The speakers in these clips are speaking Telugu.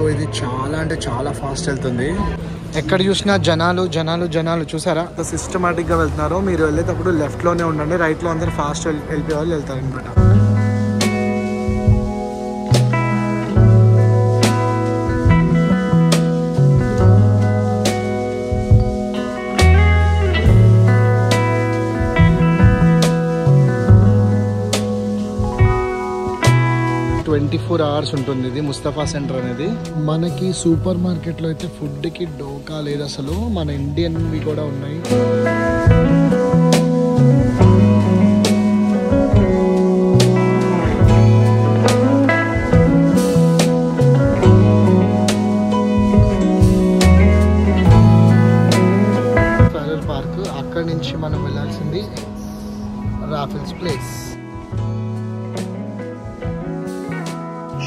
సో ఇది చాలా అంటే చాలా ఫాస్ట్ వెళ్తుంది. ఎక్కడ చూసినా జనాలు జనాలు జనాలు చూసారా, సిస్టమాటిక్గా వెళ్తున్నారు. మీరు వెళ్ళేటప్పుడు లెఫ్ట్లోనే ఉండండి, రైట్లో అందరూ ఫాస్ట్ వెళ్ళిపోయే వాళ్ళు వెళ్తారనమాట. ఫోర్ అవర్స్ ఉంటుంది ఇది ముస్తఫా సెంటర్ అనేది. మనకి సూపర్ మార్కెట్లో అయితే ఫుడ్కి డోకా లేదు అసలు. మన ఇండియన్వి కూడా ఉన్నాయి. ఫెడరల్ పార్క్, అక్కడి నుంచి మనం వెళ్ళాల్సింది రాఫెల్స్ ప్లేస్.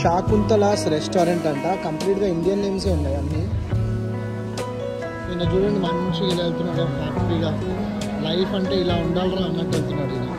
శాకుంతలాస్ రెస్టారెంట్ అంట. కంప్లీట్గా ఇండియన్ నేమ్సే ఉన్నాయి అన్నీ. ఈయన చూడండి మంచిగా ఇలా వెళ్తున్నాడు హ్యాపీగా. లైఫ్ అంటే ఇలా ఉండాలరా అన్నట్టు వెళ్తున్నాడు ఈయన.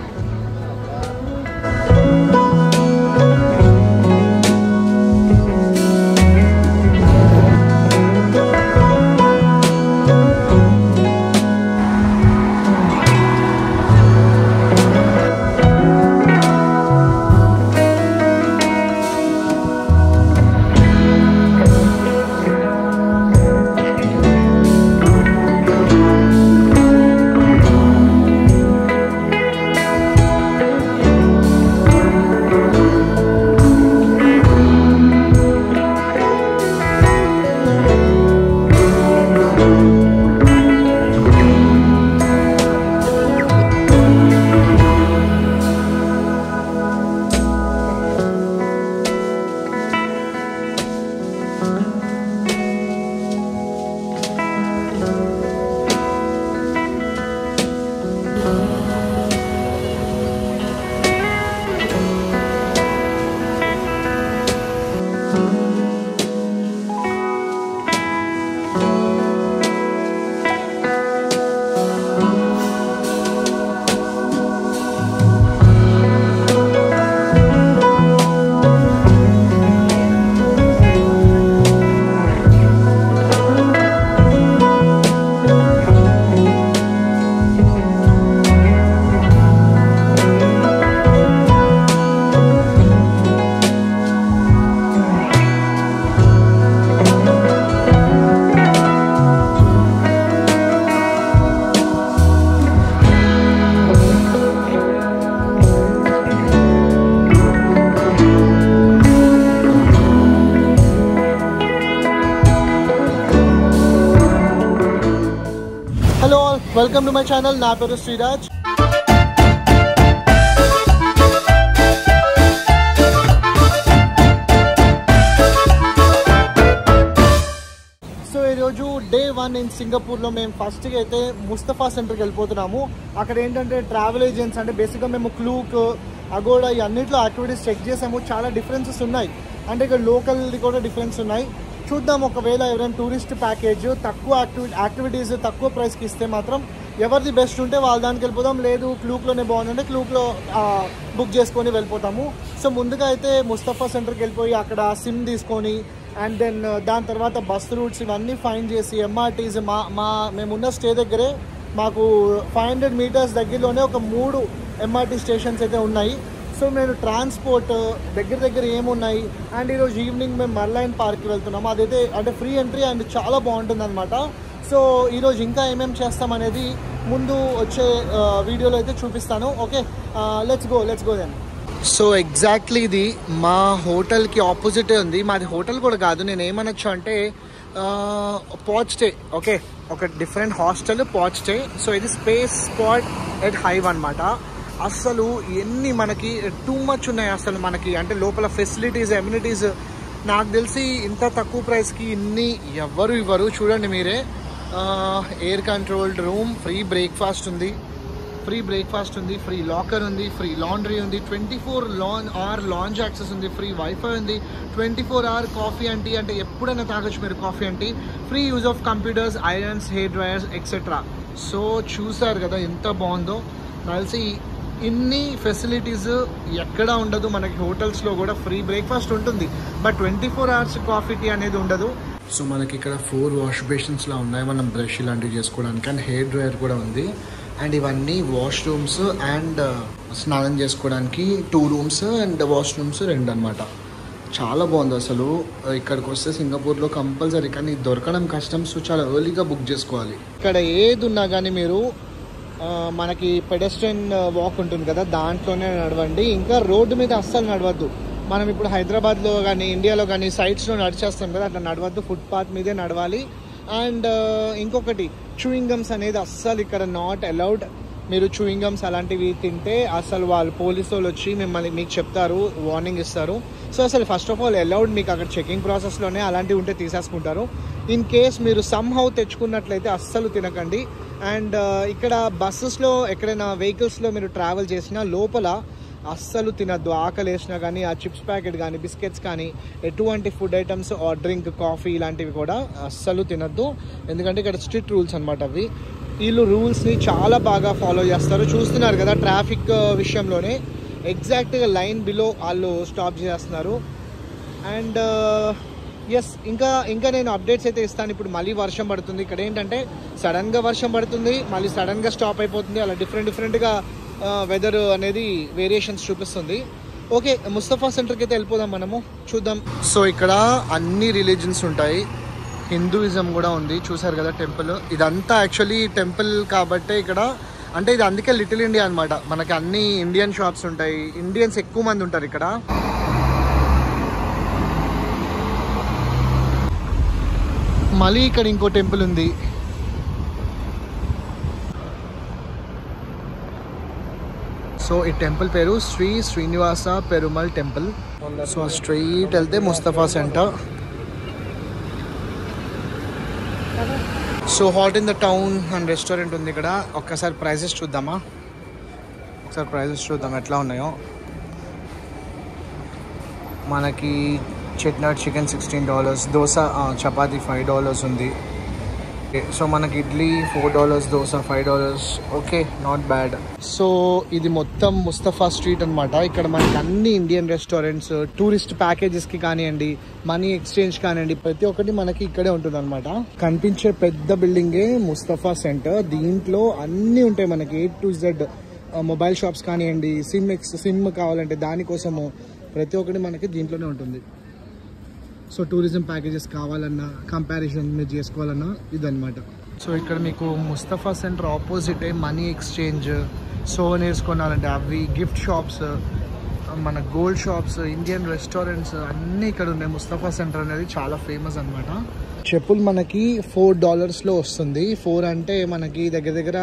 Welcome to my channel. నా పేరు శ్రీరాజ్. సో ఈరోజు డే 1 ఇన్ సింగపూర్లో మేము ఫస్ట్గా అయితే ముస్తఫా సెంటర్కి వెళ్ళిపోతున్నాము. అక్కడ ఏంటంటే ట్రావెల్ ఏజెంట్స్ అంటే బేసిక్గా మేము క్లూక్, అగోడా ఈ అన్నింటిలో యాక్టివిటీస్ చెక్ చేసాము. చాలా డిఫరెన్సెస్ ఉన్నాయి. అంటే ఇక్కడ లోకల్ది కూడా డిఫరెన్స్ ఉన్నాయి. చూద్దాం, ఒకవేళ ఎవరైనా టూరిస్ట్ ప్యాకేజ్ తక్కువ యాక్టివిటీస్ తక్కువ ప్రైస్కి ఇస్తే మాత్రం ఎవరిది బెస్ట్ ఉంటే వాళ్ళ దానికి వెళ్ళిపోతాం. లేదు క్లూక్లోనే బాగుందంటే క్లూక్లో బుక్ చేసుకొని వెళ్ళిపోతాము. సో ముందుగా అయితే ముస్తఫా సెంటర్కి వెళ్ళిపోయి అక్కడ సిమ్ తీసుకొని అండ్ దెన్ దాని తర్వాత బస్ రూట్స్ ఇవన్నీ ఫైండ్ చేసి ఎంఆర్టీస్ మేమున్న స్టే దగ్గరే మాకు 500 మీటర్స్ దగ్గరలోనే ఒక 3 ఎంఆర్టీ స్టేషన్స్ అయితే ఉన్నాయి. సో నేను ట్రాన్స్పోర్ట్ దగ్గర ఏమున్నాయి అండ్ ఈరోజు ఈవినింగ్ మేము మర్లైన్ పార్క్కి వెళ్తున్నాము. అదైతే అంటే ఫ్రీ ఎంట్రీ అండ్ చాలా బాగుంటుంది అనమాట. సో ఈరోజు ఇంకా ఏమేమి చేస్తామనేది ముందు వచ్చే వీడియోలో అయితే చూపిస్తాను. Okay, let's go then. So exactly ఇది మా హోటల్కి ఆపోజిటే ఉంది. మాది హోటల్ కూడా కాదు, నేను ఏమనొచ్చు అంటే పాచ్ స్టే. ఓకే, ఒక different hostel patch stay. So ఇది స్పేస్ స్పాట్ ఎట్ హైవ్ అనమాట. అసలు ఎన్ని మనకి టూ మచ్ ఉన్నాయి అసలు మనకి, అంటే లోపల ఫెసిలిటీస్ ఎమ్యూనిటీస్ నాకు తెలిసి ఇంత తక్కువ ప్రైస్కి ఇన్ని ఎవ్వరు ఇవ్వరు. చూడండి మీరే, air controlled room, free breakfast ఉంది, ఫ్రీ లాకర్ ఉంది, ఫ్రీ లాండ్రీ ఉంది, 24 hour లాంజ్ యాక్సెస్ ఉంది, ఫ్రీ వైఫై ఉంది, 24 hour కాఫీ అంటీ అంటే ఎప్పుడైనా తాగొచ్చు మీరు coffee aunty, free use of computers, irons, hair dryers etcetera. So చూసారు కదా ఎంత బాగుందో. తెలిసి ఇన్ని ఫెసిలిటీస్ ఎక్కడ ఉండదు. మనకి హోటల్స్లో కూడా ఫ్రీ బ్రేక్ఫాస్ట్ ఉంటుంది, బట్ 24 hours కాఫీ టీ అనేది ఉండదు. సో మనకి ఇక్కడ 4 వాష్ బేసిన్స్లా ఉన్నాయి, మనం బ్రష్ ఇలాంటివి చేసుకోవడానికి. అండ్ హెయిర్ డ్రైయర్ కూడా ఉంది. అండ్ ఇవన్నీ వాష్రూమ్స్ అండ్ స్నానం చేసుకోవడానికి 2 rooms అండ్ వాష్రూమ్స్ 2 అనమాట. చాలా బాగుంది అసలు. ఇక్కడికి వస్తే సింగపూర్లో కంపల్సరీ, కానీ దొరకడం కష్టం. సో చాలా ఎర్లీగా బుక్ చేసుకోవాలి. ఇక్కడ ఏది ఉన్నా కానీ మీరు మనకి పెడెస్ట్రియన్ వాక్ ఉంటుంది కదా, దాంట్లోనే నడవండి. ఇంకా రోడ్డు మీద అస్సలు నడవద్దు. మనం ఇప్పుడు హైదరాబాద్లో కానీ ఇండియాలో కానీ సైడ్స్లో నడిచేస్తాం కదా, అట్లా నడవద్దు. ఫుట్పాత్ మీదే నడవాలి. అండ్ ఇంకొకటి, చూయింగ్ గమ్స్ అనేది అస్సలు ఇక్కడ నాట్ అలౌడ్. మీరు చూయింగ్ గమ్స్ అలాంటివి తింటే అసలు వాళ్ళు పోలీసు వాళ్ళు వచ్చి మిమ్మల్ని మీకు చెప్తారు, వార్నింగ్ ఇస్తారు. సో అసలు ఫస్ట్ ఆఫ్ ఆల్ అలౌడ్, మీకు అక్కడ చెకింగ్ ప్రాసెస్లోనే అలాంటివి ఉంటే తీసేసుకుంటారు. ఇన్ కేస్ మీరు సమ్హౌ తెచ్చుకున్నట్లయితే అస్సలు తినకండి. అండ్ ఇక్కడ బస్సెస్లో ఎక్కడైనా వెహికల్స్లో మీరు ట్రావెల్ చేసినా లోపల అస్సలు తినద్దు. ఆకలి వేసినా కానీ ఆ చిప్స్ ప్యాకెట్ కానీ బిస్కెట్స్ కానీ ఎటువంటి food items are drink coffee ఇలాంటివి కూడా అస్సలు తినద్దు. ఎందుకంటే ఇక్కడ స్ట్రిక్ట్ రూల్స్ అనమాట అవి. వీళ్ళు రూల్స్ని చాలా బాగా ఫాలో చేస్తారు. చూస్తున్నారు కదా, ట్రాఫిక్ విషయంలోనే ఎగ్జాక్ట్గా లైన్ బిలో వాళ్ళు స్టాప్ చేస్తున్నారు. అండ్ ఎస్, ఇంకా నేను అప్డేట్స్ అయితే ఇస్తాను. ఇప్పుడు మళ్ళీ వర్షం పడుతుంది. ఇక్కడ ఏంటంటే సడన్గా వర్షం పడుతుంది, మళ్ళీ సడన్గా స్టాప్ అయిపోతుంది. అలా డిఫరెంట్గా వెదర్ అనేది వేరియేషన్స్ చూపిస్తుంది. ఓకే, ముస్తఫా సెంటర్కి అయితే వెళ్ళిపోదాం మనము, చూద్దాం. సో ఇక్కడ అన్ని రిలీజన్స్ ఉంటాయి. హిందూయిజం కూడా ఉంది. చూసారు కదా టెంపుల్, ఇదంతా యాక్చువల్లీ టెంపుల్ కాబట్టే ఇక్కడ, అంటే ఇది అందుకే లిటిల్ ఇండియా అనమాట. మనకి అన్ని ఇండియన్ షాప్స్ ఉంటాయి, ఇండియన్స్ ఎక్కువ మంది ఉంటారు ఇక్కడ. మళ్ళీ ఇక్కడ ఇంకో టెంపుల్ ఉంది. సో ఈ టెంపుల్ పేరు Shri Srinivasa Perumal temple. So straight వెళ్తే Mustafa centre. So hot in the town and restaurant ఉంది ఇక్కడ. ఒక్కసారి ప్రైజెస్ చూద్దామా? ఒకసారి ప్రైజెస్ చూద్దాం ఎట్లా ఉన్నాయో. మనకి చెట్నట్ చికెన్ $16, దోశ చపాతీ $5 ఉంది. సో మనకి idli $4, dosa $5. Okay, not bad. So ఇది మొత్తం ముస్తఫా స్ట్రీట్ అనమాట. ఇక్కడ మనకి అన్ని ఇండియన్ రెస్టారెంట్స్, టూరిస్ట్ ప్యాకేజెస్కి కానివ్వండి, మనీ ఎక్స్చేంజ్ కానివ్వండి, ప్రతి ఒక్కటి మనకి ఇక్కడే ఉంటుంది అనమాట. కనిపించే పెద్ద బిల్డింగే ముస్తఫా సెంటర్. దీంట్లో అన్నీ ఉంటాయి మనకి A to Z. Mobile shops కానివ్వండి, సిమ్ కావాలంటే దానికోసము ప్రతి ఒక్కటి మనకి దీంట్లోనే ఉంటుంది. సో టూరిజం ప్యాకేజెస్ కావాలన్నా, కంపారిజన్ మీరు చేసుకోవాలన్నా ఇదన్నమాట. సో ఇక్కడ మీకు ముస్తఫా సెంటర్ ఆపోజిటే మనీ ఎక్స్చేంజ్, సోవెనీర్స్ కొనాలంటే అవి, గిఫ్ట్ షాప్స్, మన గోల్డ్ షాప్స్, ఇండియన్ రెస్టారెంట్స్ అన్నీ ఇక్కడ ఉన్నాయి. ముస్తఫా సెంటర్ అనేది చాలా ఫేమస్ అనమాట. చెప్పులు మనకి $4లో వస్తుంది. 4 అంటే మనకి దగ్గర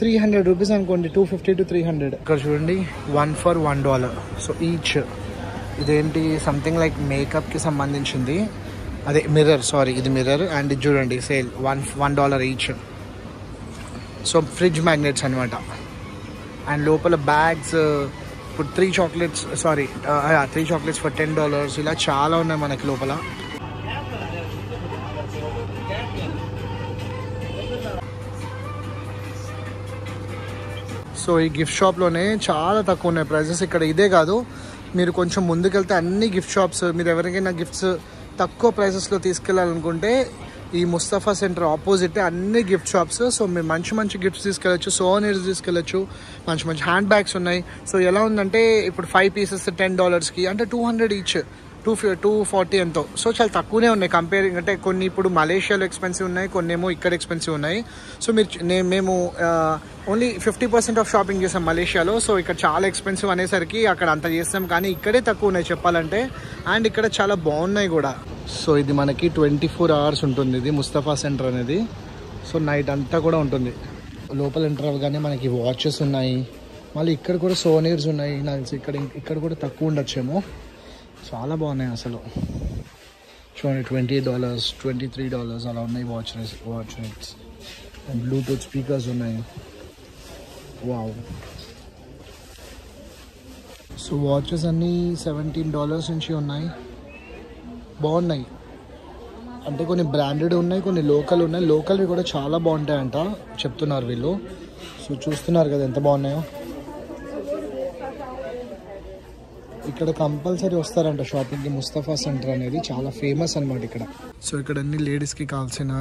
$300 అనుకోండి, $250 to $300. ఇక్కడ చూడండి, 1 for $1. So each. ఇదేంటి, సంథింగ్ లైక్ మేకప్కి సంబంధించింది. అదే మిర్రర్, సారీ ఇది మిర్రర్. అండ్ ఇది చూడండి, sale $1 each. So fridge magnets అనమాట. అండ్ లోపల బ్యాగ్స్, ఇప్పుడు 3 chocolates for $10. ఇలా చాలా ఉన్నాయి మనకి లోపల. సో ఈ గిఫ్ట్ షాప్లోనే చాలా తక్కువ ఉన్నాయి ప్రైజెస్. ఇక్కడ ఇదే కాదు, మీరు కొంచెం ముందుకెళ్తే అన్ని గిఫ్ట్ షాప్స్, మీరు ఎవరికైనా గిఫ్ట్స్ తక్కువ ప్రైసెస్లో తీసుకెళ్ళాలనుకుంటే ఈ ముస్తఫా సెంటర్ ఆపోజిట్ అన్ని గిఫ్ట్ షాప్స్. సో మీరు మంచి గిఫ్ట్స్ తీసుకెళ్ళచ్చు, సోవెనీర్స్ తీసుకెళ్ళచ్చు, మంచి హ్యాండ్ బ్యాగ్స్ ఉన్నాయి. సో ఎలా ఉందంటే ఇప్పుడు 5 pieces $10కి అంటే 200 ఈచ్, 240 ఎంతో. సో చాలా తక్కువనే ఉన్నాయి కంపేరింగ్. అంటే కొన్ని ఇప్పుడు మలేషియాలో ఎక్స్పెన్సివ్ ఉన్నాయి, కొన్ని ఏమో ఇక్కడ ఎక్స్పెన్సివ్ ఉన్నాయి. సో మేము ఓన్లీ 50% ఆఫ్ షాపింగ్ చేసాం మలేషియాలో. సో ఇక్కడ చాలా ఎక్స్పెన్సివ్ అనేసరికి అక్కడ అంత చేస్తాం, కానీ ఇక్కడే తక్కువ ఉన్నాయి చెప్పాలంటే. అండ్ ఇక్కడ చాలా బాగున్నాయి కూడా. సో ఇది మనకి 24 hours ఉంటుంది ఇది ముస్తఫా సెంటర్ అనేది. సో నైట్ అంతా కూడా ఉంటుంది. లోపల ఎంటర్ అవ్వగానే మనకి వాచెస్ ఉన్నాయి, మళ్ళీ ఇక్కడ కూడా సోవెనీర్స్ ఉన్నాయి. నాకు తెలిసి ఇక్కడ కూడా తక్కువ ఉండొచ్చేమో. చాలా బాగున్నాయి అసలు. చూడండి, $20, $23 అలా ఉన్నాయి watch nights. And Bluetooth speakers ఉన్నాయి. వావ్. సో వాచెస్ అన్నీ $17 నుంచి ఉన్నాయి, బాగున్నాయి. అంటే కొన్ని బ్రాండెడ్ ఉన్నాయి, కొన్ని లోకల్ ఉన్నాయి. లోకల్వి కూడా చాలా బాగుంటాయంట చెప్తున్నారు వీళ్ళు. సో చూస్తున్నారు కదా ఎంత బాగున్నాయో. ఇక్కడ కంపల్సరీ వస్తారంట షాపింగ్కి. ముస్తఫా సెంటర్ అనేది చాలా ఫేమస్ అనమాట ఇక్కడ. సో ఇక్కడ అన్ని లేడీస్కి కావాల్సిన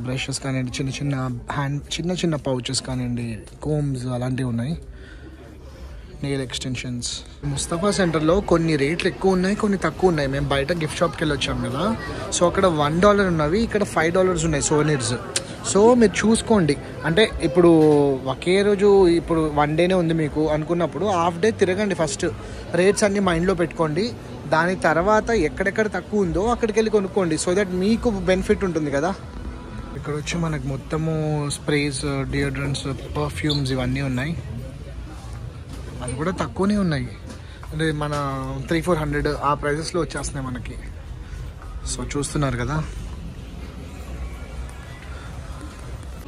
బ్రషెస్ కానివ్వండి, చిన్న చిన్న పౌచెస్ కానివ్వండి, కోమ్స్ అలాంటివి ఉన్నాయి. Nail extensions. ముస్తఫా సెంటర్లో కొన్ని రేట్లు ఎక్కువ ఉన్నాయి, కొన్ని తక్కువ ఉన్నాయి. మేము బయట గిఫ్ట్ షాప్కి వెళ్ళి వచ్చాం కదా, సో అక్కడ $1 ఉన్నవి, ఇక్కడ $5 ఉన్నాయి సోవెనీర్స్. సో మీరు చూసుకోండి. అంటే ఇప్పుడు ఒకే రోజు ఇప్పుడు 1 డేనే ఉంది మీకు అనుకున్నప్పుడు హాఫ్ డే తిరగండి. ఫస్ట్ రేట్స్ అన్నీ మైండ్లో పెట్టుకోండి. దాని తర్వాత ఎక్కడెక్కడ తక్కువ ఉందో అక్కడికి వెళ్ళి కొనుక్కోండి. సో దట్ మీకు బెనిఫిట్ ఉంటుంది కదా. ఇక్కడ వచ్చి మనకు మొత్తము స్ప్రేస్, డియోడ్రెంట్స్, పర్ఫ్యూమ్స్ ఇవన్నీ ఉన్నాయి. అది కూడా తక్కువనే ఉన్నాయి. అంటే మన 300-400 ఆ ప్రైజెస్లో వచ్చేస్తున్నాయి మనకి. సో చూస్తున్నారు కదా,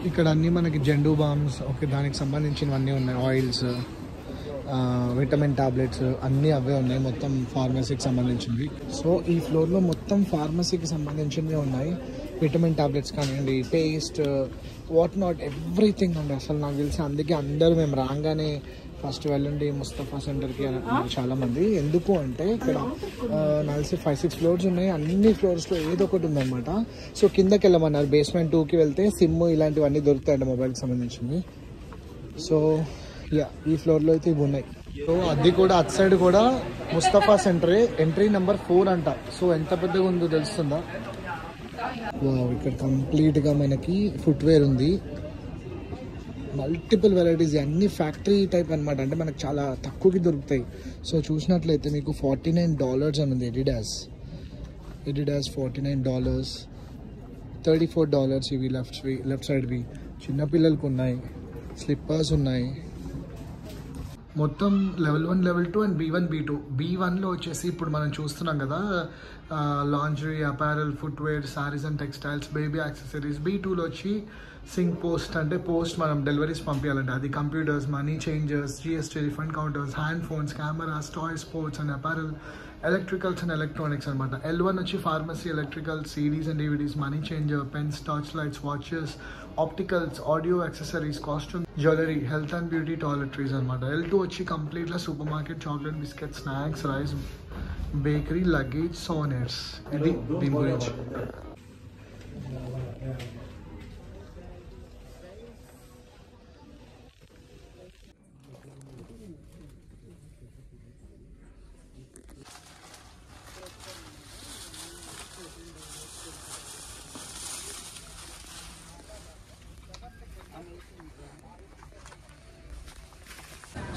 ఇక్కడ అన్నీ మనకి జెండు బామ్స్, ఓకే, దానికి సంబంధించినవన్నీ ఉన్నాయి. ఆయిల్స్, విటమిన్ టాబ్లెట్స్ అన్నీ అవే ఉన్నాయి. మొత్తం ఫార్మసీకి సంబంధించినవి. సో ఈ ఫ్లోర్లో మొత్తం ఫార్మసీకి సంబంధించినవి ఉన్నాయి. విటమిన్ టాబ్లెట్స్ కానివ్వండి, పేస్ట్, వాట్ నాట్, ఎవ్రీథింగ్ అండి. అసలు నాకు తెలిసి అందుకే అందరూ మేము రాగానే ఫస్ట్ వెళ్ళండి ముస్తఫా సెంటర్కి అన్నారు చాలామంది. ఎందుకు అంటే ఇక్కడ నాకు 5-6 ఫ్లోర్స్ ఉన్నాయి. అన్ని ఫ్లోర్స్లో ఏదో ఒకటి ఉందన్నమాట. సో కిందకి వెళ్ళమన్నారు. బేస్మెంట్ 2కి వెళ్తే సిమ్ ఇలాంటివన్నీ దొరుకుతాయండి మొబైల్కి సంబంధించినవి. సో ఈ ఫ్లోర్లో అయితే ఇవి ఉన్నాయి. సో అది కూడా అటు సైడ్ కూడా ముస్తఫా సెంటరే, ఎంట్రీ నెంబర్ 4 అంట. సో ఎంత పెద్దగా ఉందో తెలుస్తుందా? ఇక్కడ కంప్లీట్గా మనకి ఫుట్వేర్ ఉంది. మల్టిపుల్ వెరైటీస్, అన్ని ఫ్యాక్టరీ టైప్ అనమాట. అంటే మనకు చాలా తక్కువకి దొరుకుతాయి. సో చూసినట్లయితే మీకు $49 అని ఉంది. ఎడిడాస్ $49, $34 ఇవి లెఫ్ట్ సైడ్వి. చిన్నపిల్లలకు ఉన్నాయి, స్లిప్పర్స్ ఉన్నాయి. మొత్తం level 1, level 2 and B1, B2. B1లో వచ్చేసి ఇప్పుడు మనం చూస్తున్నాం కదా, laundry, apparel, footwear, saris and textiles, baby accessories. B2లో వచ్చి సింక్ పోస్ట్, అంటే పోస్ట్ మనం డెలివరీస్ పంపించాలంటే అది, computers, money changers, GST refund counters, hand phones, cameras, toys, sports and apparel, electricals and electronics అనమాట. L1 వచ్చి pharmacy, electrical, CDs and DVDs, money changer, pens, torch lights, watches, opticals, audio accessories, costume, jewellery, health and beauty, toiletries అనమాట. L2 వచ్చి కంప్లీట్గా super market, chocolate, biscuit, snacks, rice, bakery, luggage, souvenirs. ఇది దీని గురించి.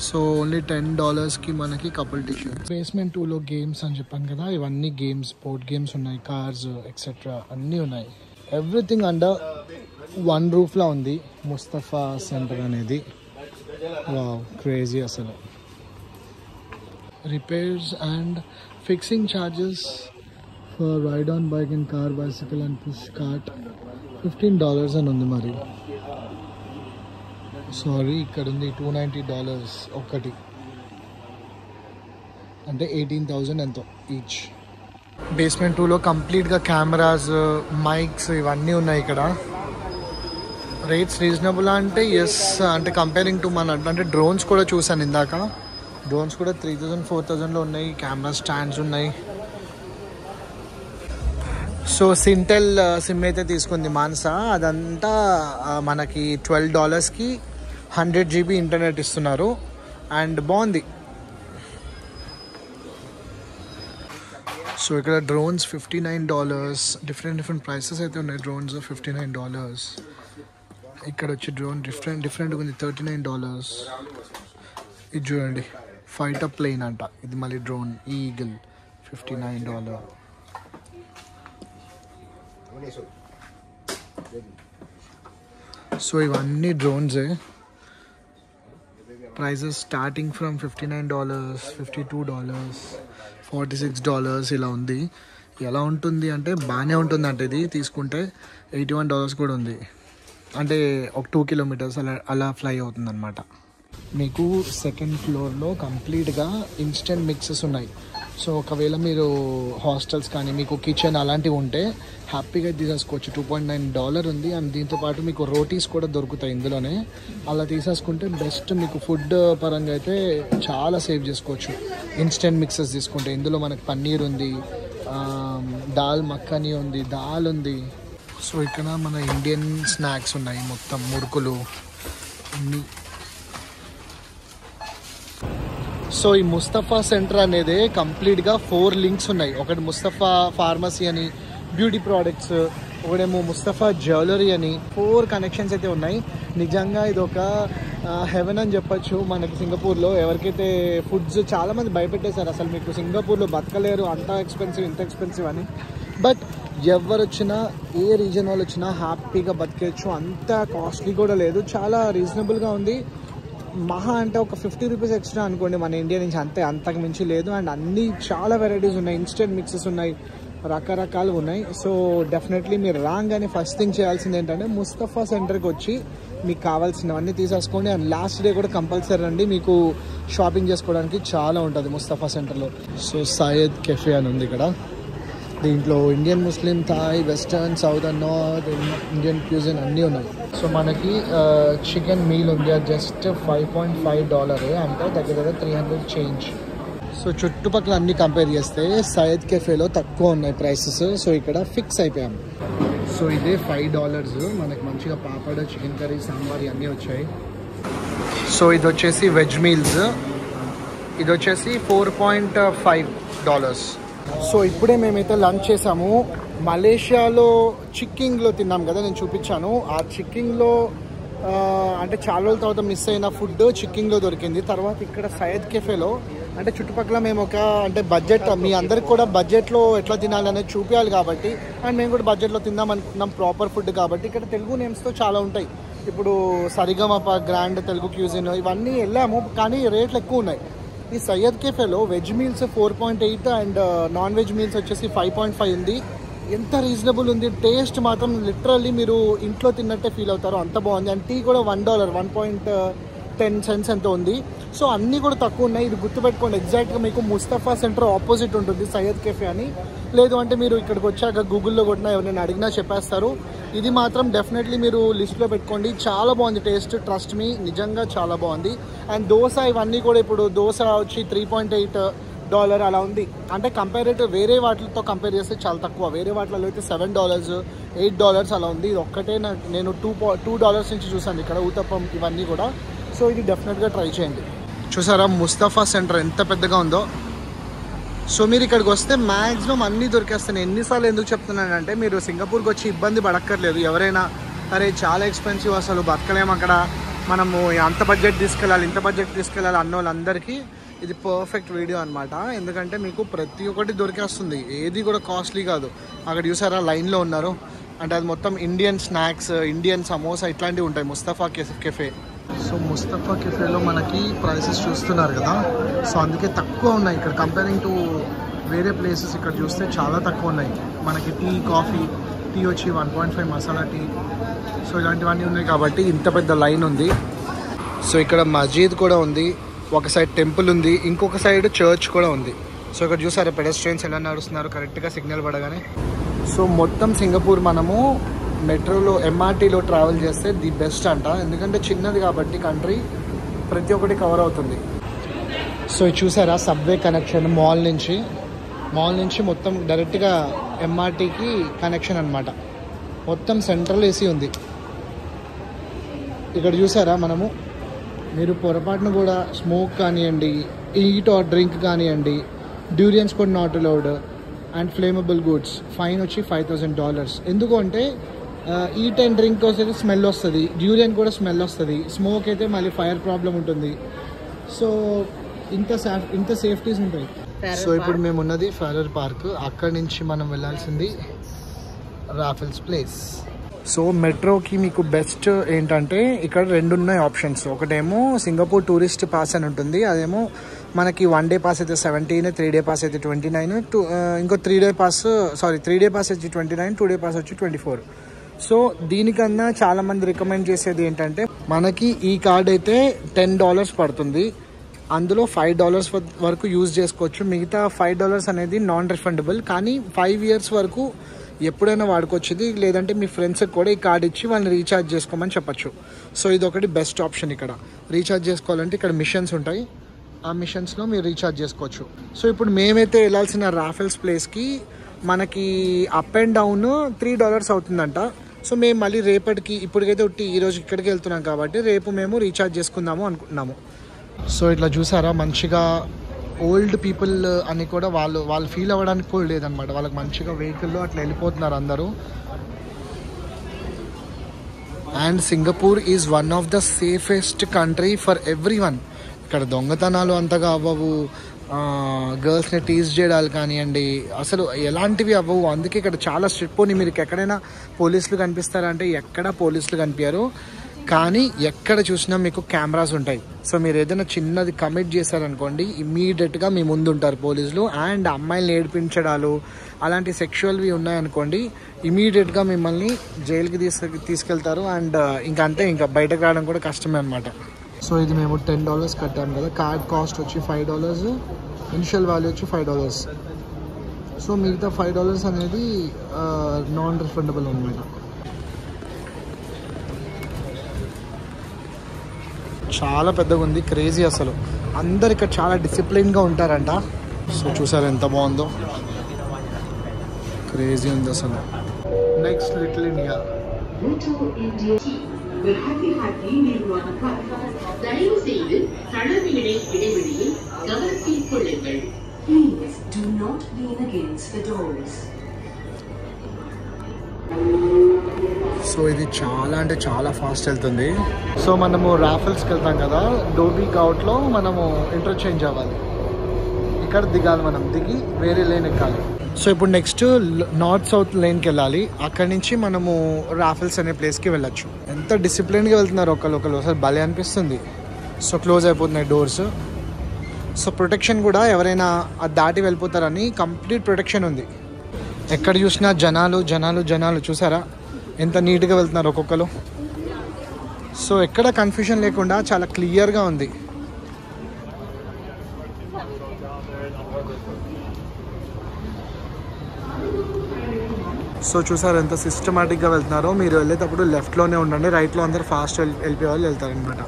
సో ఓన్లీ $10కి మనకి కపుల్ టీషర్ట్. బేస్మెంట్ 2లో గేమ్స్ అని చెప్పాను కదా, ఇవన్నీ గేమ్స్, స్పోర్ట్ గేమ్స్ ఉన్నాయి, కార్స్ ఎక్సెట్రా అన్నీ ఉన్నాయి. ఎవ్రీథింగ్ అండర్ 1 రూఫ్లా ఉంది ముస్తఫా సెంటర్ అనేది. వావ్, క్రేజీ అసలు. Repairs and fixing charges for ride on bike and car, bicycle and push cart $15 అని ఉంది. మరి సారీ, ఇక్కడ ఉంది $290 ఒకటి, అంటే 18,000 ఎంతో ఈచ్. బేస్మెంట్ 2లో కంప్లీట్గా కెమెరాస్, మైక్స్ ఇవన్నీ ఉన్నాయి. ఇక్కడ రేట్స్ రీజనబుల్ అంటే ఎస్, అంటే కంపేరింగ్ టు మన అంటే డ్రోన్స్ కూడా చూసాను ఇందాక. డ్రోన్స్ కూడా 3,000-4,000లో ఉన్నాయి. కెమెరా స్టాండ్స్ ఉన్నాయి. సో సింటెల్ సిమ్ అయితే తీసుకుంది మానస. అదంతా మనకి $12కి 100 GB ఇంటర్నెట్ ఇస్తున్నారు అండ్ బాగుంది. సో ఇక్కడ డ్రోన్స్ $59, డిఫరెంట్ ప్రైసెస్ అయితే ఉన్నాయి. డ్రోన్స్ $59. ఇక్కడ వచ్చి డ్రోన్ డిఫరెంట్గా ఉంది, $39. ఇది చూడండి, ఫైటర్ ప్లేన్ అంట. ఇది మళ్ళీ డ్రోన్ ఈగిల్, $59. సో ఇవన్నీ డ్రోన్సే. ప్రైజెస్ స్టార్టింగ్ ఫ్రమ్ $59, $52, $46 ఇలా ఉంది. ఎలా ఉంటుంది అంటే బాగానే ఉంటుంది. అంటే ఇది తీసుకుంటే $81 కూడా ఉంది. అంటే ఒక 2 kilometers అలా ఫ్లై అవుతుంది అనమాట. మీకు సెకండ్ ఫ్లోర్లో కంప్లీట్గా ఇన్స్టెంట్ మిక్సెస్ ఉన్నాయి. సో ఒకవేళ మీరు హాస్టల్స్ కానీ మీకు కిచెన్ అలాంటివి ఉంటే హ్యాపీగా తీసేసుకోవచ్చు. $2.9 ఉంది. అండ్ దీంతోపాటు మీకు రోటీస్ కూడా దొరుకుతాయి ఇందులోనే. అలా తీసేసుకుంటే బెస్ట్. మీకు ఫుడ్ పరంగా అయితే చాలా సేవ్ చేసుకోవచ్చు. ఇన్స్టెంట్ మిక్సెస్ తీసుకుంటే ఇందులో మనకు పన్నీర్ ఉంది, దాల్ మక్కనీ ఉంది, దాల్ ఉంది. సో ఇక్కడ మన ఇండియన్ స్నాక్స్ ఉన్నాయి, మొత్తం మురుకులు అన్నీ. సో ఈ ముస్తఫా సెంటర్ అనేది కంప్లీట్గా 4 లింక్స్ ఉన్నాయి. ఒకటి ముస్తఫా ఫార్మసీ అని బ్యూటీ ప్రోడక్ట్స్, ఒకటేమో ముస్తఫా జ్యువెలరీ అని 4 కనెక్షన్స్ అయితే ఉన్నాయి. నిజంగా ఇది ఒక హెవెన్ అని చెప్పొచ్చు మనకి సింగపూర్లో. ఎవరికైతే ఫుడ్స్ చాలామంది భయపెట్టేశారు, అసలు మీకు సింగపూర్లో బతకలేరు, అంత ఎక్స్పెన్సివ్ ఇంత ఎక్స్పెన్సివ్ అని. బట్ ఎవరు వచ్చినా, ఏ రీజన్ వాళ్ళు వచ్చినా హ్యాపీగా బతికేయచ్చు. అంత కాస్ట్లీ కూడా లేదు, చాలా రీజనబుల్గా ఉంది. మహా అంటే ఒక 50 రూపీస్ ఎక్స్ట్రా అనుకోండి మన ఇండియా నుంచి, అంతే, అంతకు మించి లేదు. అండ్ అన్నీ చాలా వెరైటీస్ ఉన్నాయి, ఇన్స్టెంట్ మిక్సెస్ ఉన్నాయి, రకరకాలు ఉన్నాయి. సో డెఫినెట్లీ మీరు రాగానే ఫస్ట్ థింగ్ చేయాల్సింది ఏంటంటే ముస్తఫా సెంటర్కి వచ్చి మీకు కావాల్సినవన్నీ తీసేసుకోండి. అండ్ లాస్ట్ డే కూడా కంపల్సరీ రండి, మీకు షాపింగ్ చేసుకోవడానికి చాలా ఉంటుంది ముస్తఫా సెంటర్లో. సో సయ్యద్ కెఫే అని ఉంది ఇక్కడ. దీంట్లో Indian, Muslim, Thai, Western, south and north, Indian cuisine అన్నీ ఉన్నాయి. సో మనకి చికెన్ మీల్ ఉంది, అది జస్ట్ $5.5 అంటే దగ్గర 300 చేంజ్. సో చుట్టుపక్కల అన్నీ కంపేర్ చేస్తే సయ్యద్ కెఫేలో తక్కువ ఉన్నాయి ప్రైసెస్. సో ఇక్కడ ఫిక్స్ అయిపోయాము. సో ఇదే $5. మనకి మంచిగా పాపడ్, చికెన్ కర్రీ, సాంబార్ అన్నీ వచ్చాయి. సో ఇది వచ్చేసి వెజ్ మీల్స్, ఇది వచ్చేసి $4.5. సో ఇప్పుడే మేమైతే లంచ్ చేసాము. మలేషియాలో చిక్కింగ్లో తిన్నాం కదా, నేను చూపించాను. ఆ చిక్కింగ్లో అంటే చాలా రోజుల తర్వాత మిస్ అయిన ఫుడ్ చిక్కింగ్లో దొరికింది. తర్వాత ఇక్కడ సయ్యద్ కెఫేలో అంటే చుట్టుపక్కల మేము ఒక అంటే బడ్జెట్, మీ అందరికి కూడా బడ్జెట్లో ఎట్లా తినాలనేది చూపించాలి కాబట్టి, అండ్ మేము కూడా బడ్జెట్లో తిందాం అనుకున్నాం, ప్రాపర్ ఫుడ్ కాబట్టి. ఇక్కడ తెలుగు నేమ్స్తో చాలా ఉంటాయి. ఇప్పుడు సరిగమప, గ్రాండ్ తెలుగు క్యూజిన్ ఇవన్నీ వెళ్ళాము, కానీ రేట్లు ఎక్కువ ఉన్నాయి. ఈ సయ్యద్ కెఫేలో veg meals 4.8 and non veg meals వచ్చేసి 5.5 ఉంది. ఎంత రీజనబుల్ ఉంది. టేస్ట్ మాత్రం లిటరల్లీ మీరు ఇంట్లో తిన్నట్టే ఫీల్ అవుతారు, అంత బాగుంది. అండ్ టీ కూడా $1, 1.10 cents ఎంత ఉంది. సో అన్నీ కూడా తక్కువ ఉన్నాయి. ఇది గుర్తుపెట్టుకోండి, ఎగ్జాక్ట్గా మీకు ముస్తఫా సెంటర్ ఆపోజిట్ ఉంటుంది సయ్యద్ కెఫే అని. లేదు అంటే మీరు ఇక్కడికి వచ్చాక గూగుల్లో కొట్టినా, ఎవరైనా అడిగినా చెప్పేస్తారు. ఇది మాత్రం డెఫినెట్లీ మీరు లిస్ట్లో పెట్టుకోండి, చాలా బాగుంది టేస్ట్, ట్రస్ట్ మీ, నిజంగా చాలా బాగుంది. అండ్ దోశ ఇవన్నీ కూడా, ఇప్పుడు దోశ వచ్చి $3.8 అలా ఉంది. అంటే కంపేరేటివ్ వేరే వాటితో కంపేర్ చేస్తే చాలా తక్కువ. వేరే వాటిలో అయితే $7, $8 అలా ఉంది. ఇది ఒక్కటే నేను $2 నుంచి చూసాను ఇక్కడ ఊతప్పం ఇవన్నీ కూడా. సో ఇది డెఫినెట్గా ట్రై చేయండి. చూసారా ముస్తఫా సెంటర్ ఎంత పెద్దగా ఉందో. సో మీరు ఇక్కడికి వస్తే మ్యాక్సిమం అన్నీ దొరికేస్తాయి. ఎన్నిసార్లు ఎందుకు చెప్తున్నానంటే, మీరు సింగపూర్కి వచ్చి ఇబ్బంది పడక్కర్లేదు. ఎవరైనా అరే చాలా ఎక్స్పెన్సివ్, అసలు బతకలేము అక్కడ, మనము అంత బడ్జెట్ తీసుకెళ్ళాలి, ఇంత బడ్జెట్ తీసుకెళ్ళాలి అన్న వాళ్ళందరికీ ఇది పర్ఫెక్ట్ వీడియో అనమాట. ఎందుకంటే మీకు ప్రతి ఒక్కటి దొరికేస్తుంది, ఏది కూడా కాస్ట్లీ కాదు. అక్కడ చూసారా లైన్లో ఉన్నారు, అంటే అది మొత్తం ఇండియన్ స్నాక్స్, ఇండియన్ సమోసా ఇట్లాంటివి ఉంటాయి ముస్తఫా కెఫే. సో ముస్తఫా కెఫేలో మనకి ప్రైసెస్ చూస్తున్నారు కదా, సో అందుకే తక్కువ ఉన్నాయి ఇక్కడ కంపేరింగ్ టు వేరే ప్లేసెస్. ఇక్కడ చూస్తే చాలా తక్కువ ఉన్నాయి. మనకి టీ, కాఫీ, టీ వచ్చి 1.5 మసాలా టీ, సో ఇలాంటివన్నీ ఉన్నాయి కాబట్టి ఇంత పెద్ద లైన్ ఉంది. సో ఇక్కడ మస్జిద్ కూడా ఉంది, ఒక సైడ్ టెంపుల్ ఉంది, ఇంకొక సైడ్ చర్చ్ కూడా ఉంది. సో ఇక్కడ చూసారా పెడెస్ట్రియన్స్ ఎలా నడుస్తున్నారు కరెక్ట్గా సిగ్నల్ పడగానే. సో మొత్తం సింగపూర్ మనము మెట్రోలో, ఎంఆర్టీలో ట్రావెల్ చేస్తే ది బెస్ట్ అంట. ఎందుకంటే చిన్నది కాబట్టి కంట్రీ, ప్రతి ఒక్కటి కవర్ అవుతుంది. సో చూసారా సబ్వే కనెక్షన్, మాల్ నుంచి మొత్తం డైరెక్ట్గా ఎంఆర్టీకి కనెక్షన్ అనమాట. మొత్తం సెంట్రల్ ఏసీ ఉంది. ఇక్కడ చూసారా మనము, మీరు పొరపాటును కూడా స్మోక్ కానివ్వండి, ఈట్ ఆర్ డ్రింక్ కానివ్వండి, డ్యూరియన్స్ కూడా not allowed. And flammable goods fine వచ్చి $5,000. ఎందుకు అంటే ఈట్ అండ్ డ్రింక్ వచ్చేసి స్మెల్ వస్తుంది, డ్యూరియన్ కూడా స్మెల్ వస్తుంది, స్మోక్ అయితే మళ్ళీ ఫైర్ ప్రాబ్లం ఉంటుంది. సో ఇంత సేఫ్టీస్ ఉంటాయి. సో ఇప్పుడు మేము ఉన్నది ఫెరర్ పార్క్, అక్కడి నుంచి మనం వెళ్ళాల్సింది రాఫెల్స్ ప్లేస్. సో మెట్రోకి మీకు బెస్ట్ ఏంటంటే ఇక్కడ 2 ఉన్నాయి ఆప్షన్స్. ఒకటేమో సింగపూర్ టూరిస్ట్ పాస్ అని ఉంటుంది, అదేమో మనకి 1 డే పాస్ అయితే 17, 3 డే పాస్ అయితే 29, ఇంకో 3 డే పాస్ వచ్చి 29, 2 డే పాస్ వచ్చి 24. సో దీనికన్నా చాలామంది రికమెండ్ చేసేది ఏంటంటే, మనకి ఈ కార్డ్ అయితే $10 పడుతుంది. అందులో $5 వరకు యూజ్ చేసుకోవచ్చు. మిగతా $5 అనేది నాన్ రిఫండబుల్, కానీ 5 years వరకు ఎప్పుడైనా వాడుకోవచ్చు. లేదంటే మీ ఫ్రెండ్స్కి కూడా ఈ కార్డ్ ఇచ్చి వాళ్ళని రీఛార్జ్ చేసుకోమని చెప్పచ్చు. సో ఇది ఒకటి బెస్ట్ ఆప్షన్. ఇక్కడ రీఛార్జ్ చేసుకోవాలంటే ఇక్కడ మిషన్స్ ఉంటాయి, ఆ మిషన్స్లో మీరు రీఛార్జ్ చేసుకోవచ్చు. సో ఇప్పుడు మేమైతే వెళ్ళాల్సిన రాఫెల్స్ ప్లేస్కి మనకి అప్ అండ్ డౌన్ $3 అవుతుందంట. సో మేము మళ్ళీ రేపటికి, ఇప్పటికైతే ఈరోజు ఇక్కడికి వెళ్తున్నాం కాబట్టి రేపు మేము రీఛార్జ్ చేసుకుందాము అనుకుంటున్నాము. సో ఇట్లా చూసారా, మంచిగా ఓల్డ్ పీపుల్ అని కూడా వాళ్ళు ఫీల్ అవ్వడానికి కూడా లేదనమాట. వాళ్ళకి మంచిగా వెహికల్లో అట్లా వెళ్ళిపోతున్నారు అందరూ. And Singapore is one of the safest country for every one. ఇక్కడ దొంగతనాలు అంతగా అవ్వవు, గర్ల్స్ని టీజ్ చేయడాలు కానివ్వండి, అసలు ఎలాంటివి అవ్వవు. అందుకే ఇక్కడ చాలా స్ట్రిక్ట్. పోనీ మీరు ఎక్కడైనా పోలీసులు కనిపిస్తారంటే ఎక్కడ పోలీసులు కనిపించారు, కానీ ఎక్కడ చూసినా మీకు కెమెరాస్ ఉంటాయి. సో మీరు ఏదైనా చిన్నది కమిట్ చేశారనుకోండి, ఇమ్మీడియట్గా మీ ముందు ఉంటారు పోలీసులు. అండ్ అమ్మాయిల్ని ఏడిపించడాలు అలాంటి సెక్షువల్వి ఉన్నాయనుకోండి, ఇమీడియట్గా మిమ్మల్ని జైలుకి తీసుకెళ్తారు. అండ్ ఇంకా అంతే, ఇంకా బయటకు రావడం కూడా కష్టమే అనమాట. సో ఇది మేము $10 కట్టాం కదా. కార్డ్ కాస్ట్ వచ్చి $5, ఇనిషియల్ వాల్యూ వచ్చి $5. సో మిగతా $5 అనేది నాన్ రిఫండబుల్ అనమాట. చాలా పెద్దగా ఉంది, క్రేజీ అసలు. అందరు ఇక్కడ చాలా డిసిప్లిన్గా ఉంటారంట. సో చూసారు ఎంత బాగుందో, క్రేజీ ఉంది అసలు. Next little India. సో ఇది చాలా అంటే చాలా ఫాస్ట్ వెళ్తుంది. సో మనము రాఫెల్స్కి వెళ్తాం కదా, డోబీ గౌట్లో మనము ఇంటర్చేంజ్ అవ్వాలి. ఇక్కడ దిగాలి, మనం దిగి వేరే లేన్ ఎక్కాలి. సో ఇప్పుడు నెక్స్ట్ నార్త్ సౌత్ లేన్కి వెళ్ళాలి. అక్కడి నుంచి మనము రాఫెల్స్ అనే ప్లేస్కి వెళ్ళొచ్చు. ఎంత డిసిప్లిన్గా వెళ్తున్నారు ఒకళ్ళు అసలు భలే అనిపిస్తుంది. సో క్లోజ్ అయిపోతున్నాయి డోర్స్. సో ప్రొటెక్షన్ కూడా ఎవరైనా అది దాటి వెళ్ళిపోతారని కంప్లీట్ ప్రొటెక్షన్ ఉంది. ఎక్కడ చూసినా జనాలు జనాలు జనాలు. చూసారా ఎంత నీట్గా వెళ్తున్నారు ఒక్కొక్కరు. సో ఎక్కడ కన్ఫ్యూజన్ లేకుండా చాలా క్లియర్గా ఉంది. సో చూసారు ఎంత సిస్టమేటిక్గా వెళ్తున్నారో. మీరు వెళ్ళేటప్పుడు లెఫ్ట్లోనే ఉండండి, రైట్లో అందరు ఫాస్ట్ వెళ్ళిపోయే వాళ్ళు వెళ్తారనమాట.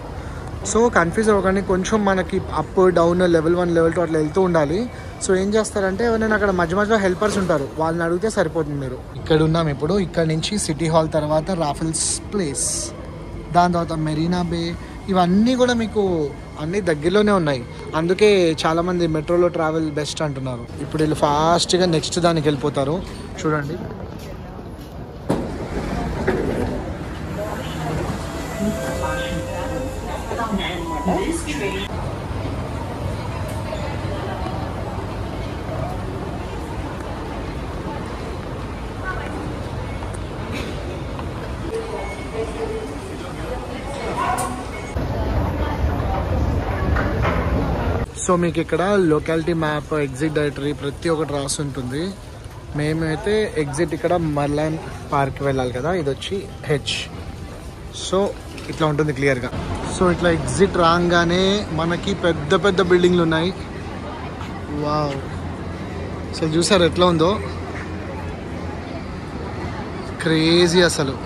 సో కన్ఫ్యూజ్ అవ్వకండి, కొంచెం మనకి అప్ డౌన్ లెవెల్ 1 లెవెల్ 2 అట్లా వెళ్తూ ఉండాలి. సో ఏం చేస్తారంటే ఎవరైనా అక్కడ మధ్య మధ్యలో హెల్పర్స్ ఉంటారు, వాళ్ళని అడిగితే సరిపోతుంది. మీరు ఇక్కడ ఉన్నాం ఇప్పుడు. ఇక్కడ నుంచి సిటీ హాల్ తర్వాత రాఫెల్స్ ప్లేస్, దాని తర్వాత మెరీనా బే, ఇవన్నీ కూడా మీకు అన్నీ దగ్గరలోనే ఉన్నాయి. అందుకే చాలామంది మెట్రోలో ట్రావెల్ బెస్ట్ అంటున్నారు. ఇప్పుడు వీళ్ళు ఫాస్ట్గా నెక్స్ట్ దానికి వెళ్ళిపోతారు. చూడండి సో మీకు ఇక్కడ లొకాలిటీ మ్యాప్, ఎగ్జిట్ డైరెక్టరీ ప్రతి ఒక్కటి రాసి ఉంటుంది. మేమైతే ఎగ్జిట్ ఇక్కడ మర్లాన్ పార్క్ వెళ్ళాలి కదా, ఇది వచ్చి హెచ్. సో ఇట్లా ఉంటుంది క్లియర్గా. సో ఇట్లా ఎగ్జిట్ రాగానే మనకి పెద్ద పెద్ద బిల్డింగ్లు ఉన్నాయి. వావ్, అసలు చూసారు ఎట్లా ఉందో, క్రేజీ అసలు.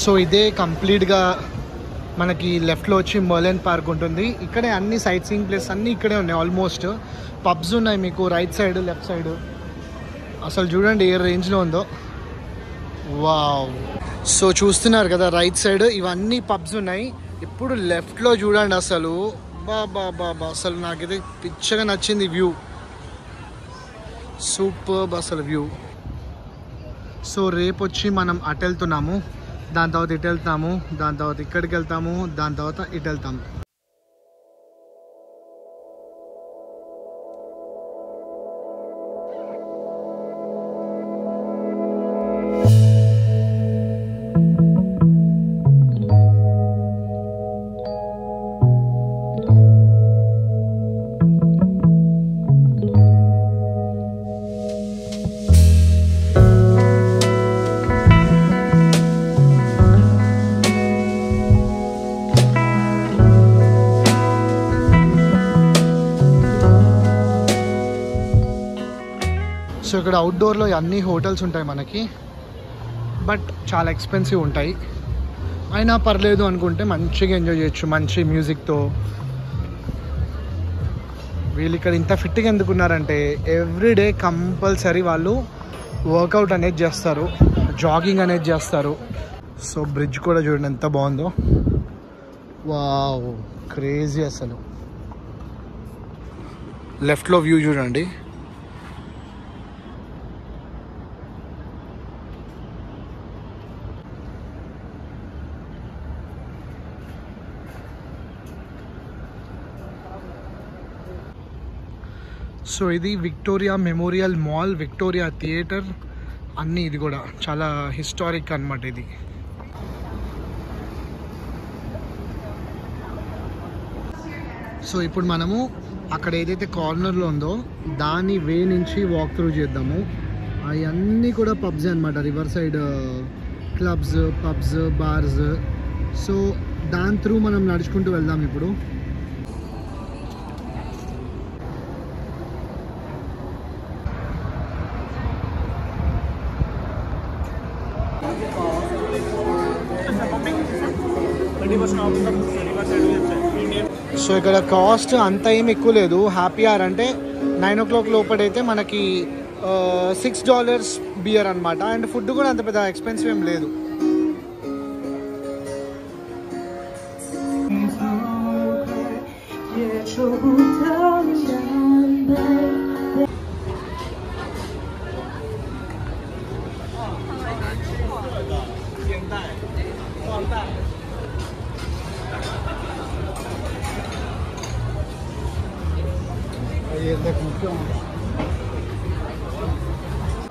సో ఇదే కంప్లీట్గా మనకి లెఫ్ట్లో వచ్చి మర్లాన్ పార్క్ ఉంటుంది. ఇక్కడే అన్ని సైట్ సీయింగ్ ప్లేస్ అన్నీ ఇక్కడే ఉన్నాయి. ఆల్మోస్ట్ పబ్స్ ఉన్నాయి మీకు రైట్ సైడ్ లెఫ్ట్ సైడ్. అసలు చూడండి ఏ రేంజ్లో ఉందో. వావ్, సో చూస్తున్నారు కదా రైట్ సైడ్ ఇవన్నీ పబ్స్ ఉన్నాయి. ఇప్పుడు లెఫ్ట్లో చూడండి అసలు బాబా, అసలు నాకైతే పిచ్చగా నచ్చింది వ్యూ. సూపర్ అసలు వ్యూ. సో రేపు వచ్చి మనం అటు వెళ్తున్నాము, దాని తర్వాత ఇటు వెళ్తాము, దాని తర్వాత ఇక్కడికి వెళ్తాము, దాని తర్వాత ఇటు వెళ్తాము. సో ఇక్కడ అవుట్డోర్లో అన్ని హోటల్స్ ఉంటాయి మనకి, బట్ చాలా ఎక్స్పెన్సివ్ ఉంటాయి. అయినా పర్లేదు అనుకుంటే మంచిగా ఎంజాయ్ చేయొచ్చు మంచి మ్యూజిక్తో. వీళ్ళు ఇక్కడ ఇంత ఫిట్గా ఎందుకున్నారంటే ఎవ్రీడే కంపల్సరీ వాళ్ళు వర్కౌట్ అనేది చేస్తారు, జాగింగ్ అనేది చేస్తారు. సో బ్రిడ్జ్ కూడా చూడండి ఎంత బాగుందో, వావ్ క్రేజీ అసలు. లెఫ్ట్లో వ్యూ చూడండి. సో ఇది Victoria memorial mall, Victoria theatre అన్నీ, ఇది కూడా చాలా హిస్టారిక్ అన్నమాట ఇది. సో ఇప్పుడు మనము అక్కడ ఏదైతే కార్నర్లో ఉందో దాని వే నుంచి వాక్ త్రూ చేద్దాము. అవన్నీ కూడా పబ్స్ అనమాట, river side clubs, pubs, bars. So దాని త్రూ మనం నడుచుకుంటూ వెళ్దాం ఇప్పుడు. సో ఇక్కడ కాస్ట్ అంత ఏమి ఎక్కువ లేదు. హ్యాపీ అవర్ అంటే 9 o'clock లోపలైతే మనకి $6 బియర్ అనమాట. అండ్ ఫుడ్ కూడా అంత పెద్ద ఎక్స్పెన్సివ్ ఏం లేదు.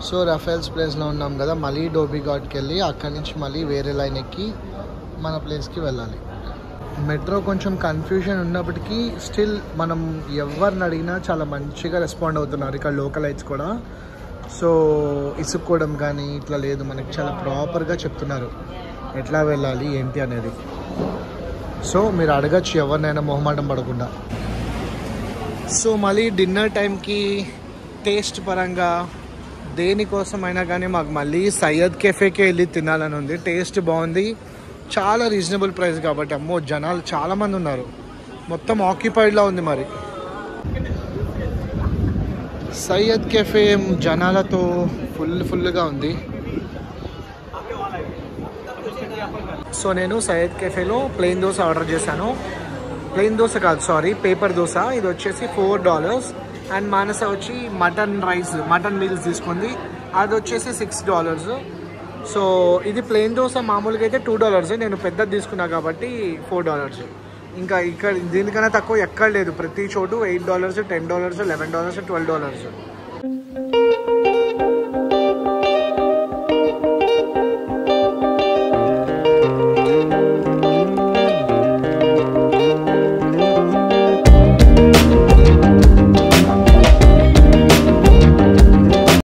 సో రఫేల్స్ ప్లేస్లో ఉన్నాం కదా, మళ్ళీ డోబీ ఘాట్కి వెళ్ళి అక్కడి నుంచి మళ్ళీ వేరే లైన్ ఎక్కి మన ప్లేస్కి వెళ్ళాలి. మెట్రో కొంచెం కన్ఫ్యూజన్ ఉన్నప్పటికీ స్టిల్ మనం ఎవరిని అడిగినా చాలా మంచిగా రెస్పాండ్ అవుతున్నారు ఇక్కడ లోకలైట్స్ కూడా. సో ఇసుక్కోవడం కానీ ఇట్లా లేదు, మనకి చాలా ప్రాపర్గా చెప్తున్నారు ఎట్లా వెళ్ళాలి ఏంటి అనేది. సో మీరు అడగచ్చు ఎవరినైనా మొహమాటం పడకుండా. సో మళ్ళీ డిన్నర్ టైంకి టేస్ట్ పరంగా దేనికోసమైనా కానీ మాకు మళ్ళీ సయ్యద్ కెఫేకే వెళ్ళి తినాలని ఉంది. టేస్ట్ బాగుంది, చాలా రీజనబుల్ ప్రైస్ కాబట్టి. అమ్మో జనాలు చాలామంది ఉన్నారు, మొత్తం ఆక్యుపైడ్లా ఉంది. మరి సయ్యద్ కెఫే జనాలతో ఫుల్గా ఉంది. సో నేను సయ్యద్ కెఫేలో ప్లెయిన్ దోశ ఆర్డర్ చేశాను. ప్లెయిన్ దోశ కాదు, సారీ, పేపర్ దోశ. ఇది వచ్చేసి $4. అండ్ మానస వచ్చి మటన్ రైస్, మటన్ మీల్స్ తీసుకుంది, అది వచ్చేసి $6. సో ఇది ప్లెయిన్ దోశ మామూలుగా అయితే $2, నేను పెద్దది తీసుకున్నా కాబట్టి $4. ఇంకా ఇక్కడ దీనికన్నా తక్కువ ఎక్కడ లేదు. ప్రతి చోటు $8, $10, $11, $12.